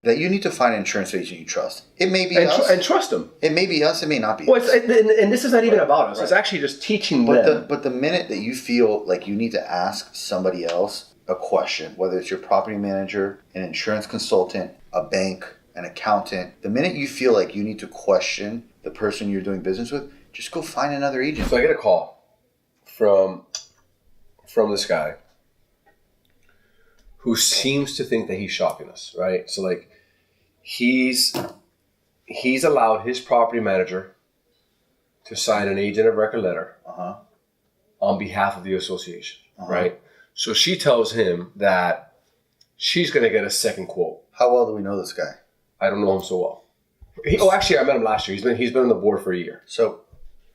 that you need to find an insurance agent you trust. It may be us. And trust them. It may be us. It may not be us. And this is not even about us. Right. It's actually just teaching them. But the minute that you feel like you need to ask somebody else a question, whether it's your property manager, an insurance consultant, a bank, an accountant, the minute you feel like you need to question the person you're doing business with, just go find another agent. So I get a call from this guy who seems to think that he's shopping us, right? So like he's allowed his property manager to sign an agent of record letter on behalf of the association, right? So she tells him that she's going to get a second quote. How well do we know this guy? I don't know him so well. Actually, I met him last year. He's been on the board for a year. So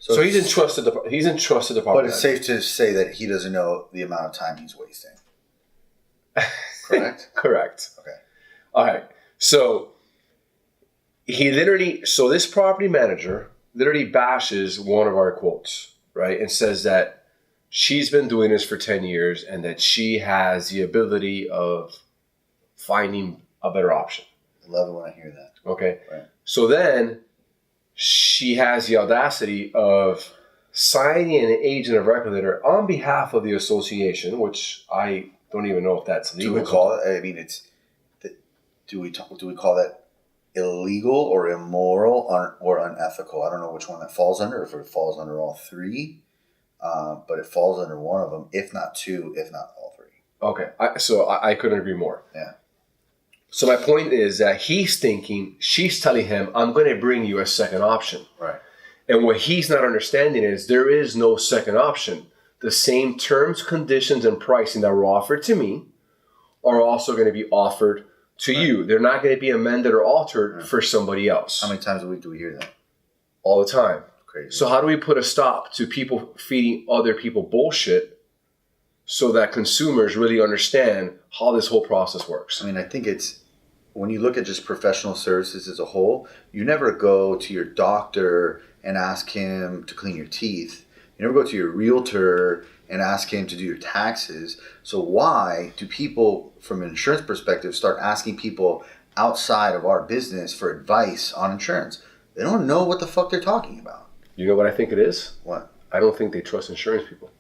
he's entrusted the property. But it's safe to say that he doesn't know the amount of time he's wasting. Correct? Correct. Okay. All right. So this property manager literally bashes one of our quotes, right? And says that she's been doing this for 10 years and that she has the ability of finding a better option. I love it when I hear that. Okay. Right. So then she has the audacity of signing an agent of record letter on behalf of the association, which I don't even know if that's legal. Do we call it? I mean, do we call that illegal or immoral or unethical? I don't know which one that falls under. If it falls under all three, but it falls under one of them, if not two, if not all three. Okay, so I couldn't agree more. Yeah. So my point is that he's thinking, she's telling him, I'm going to bring you a second option. Right. And what he's not understanding is there is no second option. The same terms, conditions, and pricing that were offered to me are also going to be offered to you. They're not going to be amended or altered for somebody else. How many times a week do we hear that? All the time. Crazy. So how do we put a stop to people feeding other people bullshit so that consumers really understand how this whole process works? I mean, I think it's, when you look at just professional services as a whole, you never go to your doctor and ask him to clean your teeth. You never go to your realtor and ask him to do your taxes. So why do people, from an insurance perspective, start asking people outside of our business for advice on insurance? They don't know what the fuck they're talking about. You know what I think it is? What? I don't think they trust insurance people.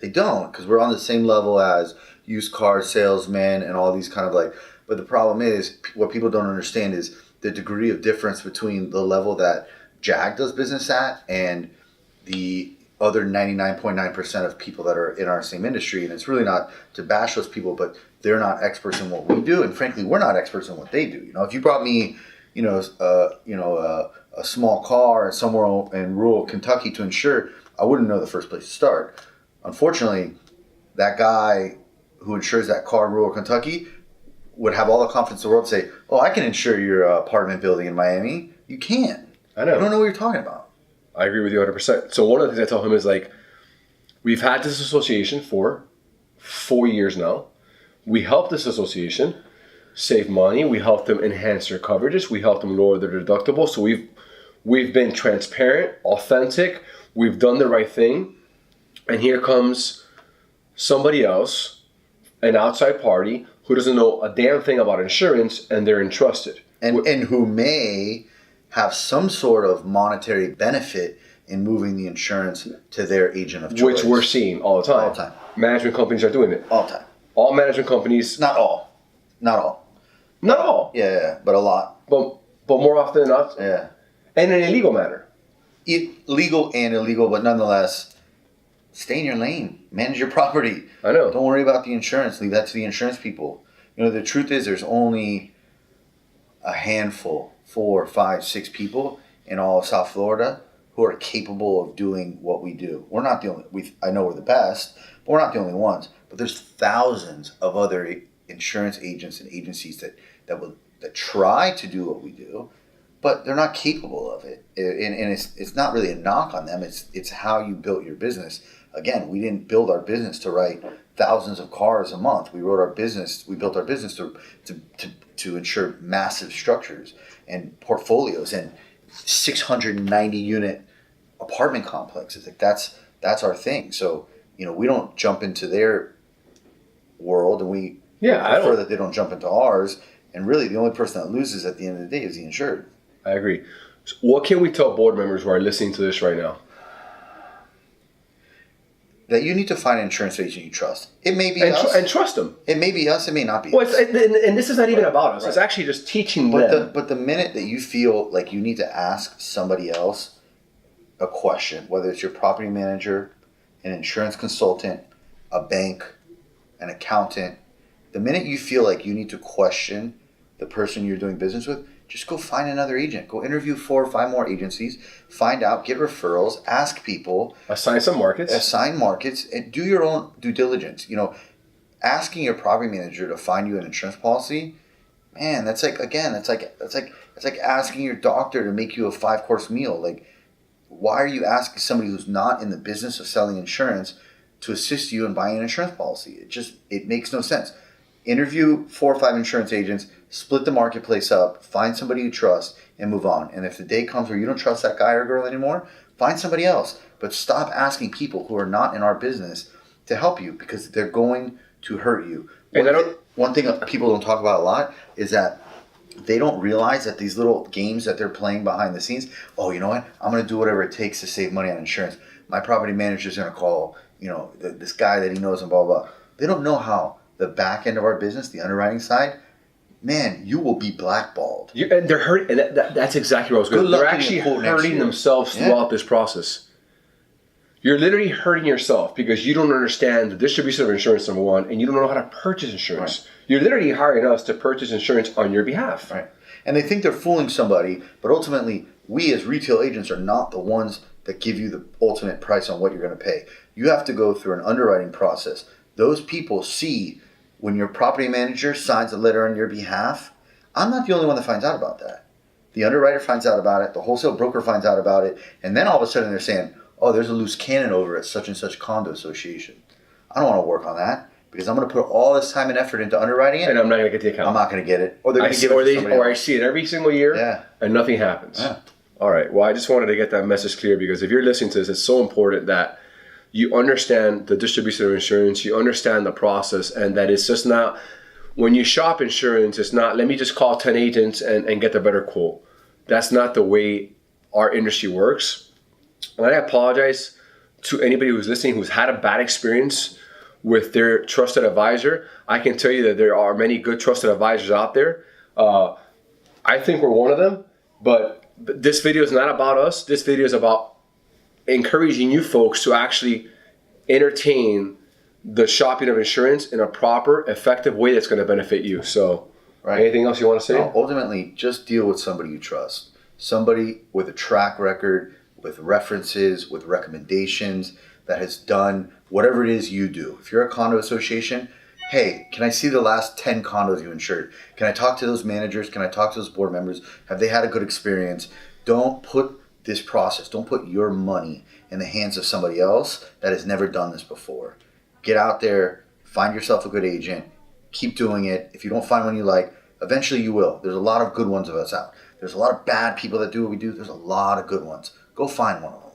They don't, because we're on the same level as used car salesmen and all these kind of like, but the problem is, what people don't understand is the degree of difference between the level that JAG does business at and the other 99.9% of people that are in our same industry. And it's really not to bash those people, but they're not experts in what we do. And frankly, we're not experts in what they do. You know, if you brought me, a small car somewhere in rural Kentucky to insure, I wouldn't know the first place to start. Unfortunately, that guy who insures that car in rural Kentucky would have all the confidence in the world to say, oh, I can insure your apartment building in Miami. You can't. I know. You don't know what you're talking about. I agree with you 100%. So one of the things I tell him is like, we've had this association for 4 years now. We helped this association save money. We helped them enhance their coverages. We helped them lower their deductible. So we've been transparent, authentic. We've done the right thing. And here comes somebody else, an outside party, who doesn't know a damn thing about insurance, and they're entrusted. And who may have some sort of monetary benefit in moving the insurance to their agent of choice. Which we're seeing all the time. All the time. Management companies are doing it. All the time. All management companies. Not all. Not all. Yeah, but a lot. But more often than not. Yeah. And in a legal manner. Legal and illegal, but nonetheless, stay in your lane. Manage your property. I know. Don't worry about the insurance. Leave that to the insurance people. You know, the truth is there's only a handful, 4, 5, 6 people in all of South Florida who are capable of doing what we do. We're not the only, I know we're the best, but we're not the only ones. But there's thousands of other insurance agents and agencies that try to do what we do, but they're not capable of it. And it's not really a knock on them. It's how you built your business. Again, we didn't build our business to write thousands of cars a month. We built our business to insure massive structures and portfolios and 690 unit apartment complexes. Like that's our thing. So, you know, we don't jump into their world, and we prefer that they don't jump into ours. And really, the only person that loses at the end of the day is the insured. I agree. So what can we tell board members who are listening to this right now? That you need to find an insurance agent you trust. It may be us. And trust them. It may be us. It may not be Well, us. and this is not even about us. Right. It's actually just teaching them. But the minute that you feel like you need to ask somebody else a question, whether it's your property manager, an insurance consultant, a bank, an accountant, the minute you feel like you need to question the person you're doing business with, just go find another agent. Go interview 4 or 5 more agencies. Find out, get referrals, ask people. Assign some markets. Assign markets, and do your own due diligence. Asking your property manager to find you an insurance policy, man, that's like asking your doctor to make you a 5-course meal. Like, why are you asking somebody who's not in the business of selling insurance to assist you in buying an insurance policy? It makes no sense. Interview 4 or 5 insurance agents, split the marketplace up, find somebody you trust, and move on. And if the day comes where you don't trust that guy or girl anymore, find somebody else. But stop asking people who are not in our business to help you, because they're going to hurt you. One thing people don't talk about a lot is that they don't realize that these little games that they're playing behind the scenes, oh, you know what? I'm going to do whatever it takes to save money on insurance. My property manager's going to call, this guy that he knows and blah, blah, blah. They don't know how the back end of our business, the underwriting side, man, you will be blackballed. And they're hurting. And that's exactly what I was going to say. They're actually hurting themselves throughout this process. You're literally hurting yourself because you don't understand the distribution of insurance, number one, and you don't know how to purchase insurance. Right. You're literally hiring us to purchase insurance on your behalf. Right. And they think they're fooling somebody, but ultimately, we as retail agents are not the ones that give you the ultimate price on what you're going to pay. You have to go through an underwriting process. Those people see when your property manager signs a letter on your behalf. I'm not the only one that finds out about that. The underwriter finds out about it. The wholesale broker finds out about it. And then all of a sudden they're saying, oh, there's a loose cannon over at such and such condo association. I don't want to work on that because I'm going to put all this time and effort into underwriting it. And I'm not going to get the account. I'm not going to get it. Or they're going to give it to somebody else. I see it every single year and nothing happens. Yeah. All right. Well, I just wanted to get that message clear because if you're listening to this, it's so important that you understand the distribution of insurance, you understand the process, and that it's just not, when you shop insurance, it's not, let me just call 10 agents and get the better quote. That's not the way our industry works. And I apologize to anybody who's listening who's had a bad experience with their trusted advisor. I can tell you that there are many good trusted advisors out there. I think we're one of them, but this video is not about us. This video is about encouraging you folks to actually entertain the shopping of insurance in a proper, effective way that's going to benefit you. So, anything else you want to say? No, ultimately, just deal with somebody you trust. Somebody with a track record, with references, with recommendations, that has done whatever it is you do. If you're a condo association, hey, can I see the last 10 condos you insured? Can I talk to those managers? Can I talk to those board members? Have they had a good experience? Don't put this process, don't put your money in the hands of somebody else that has never done this before. Get out there, find yourself a good agent, keep doing it. If you don't find one you like, eventually you will. There's a lot of good ones of us out. There's a lot of bad people that do what we do. There's a lot of good ones. Go find one of them.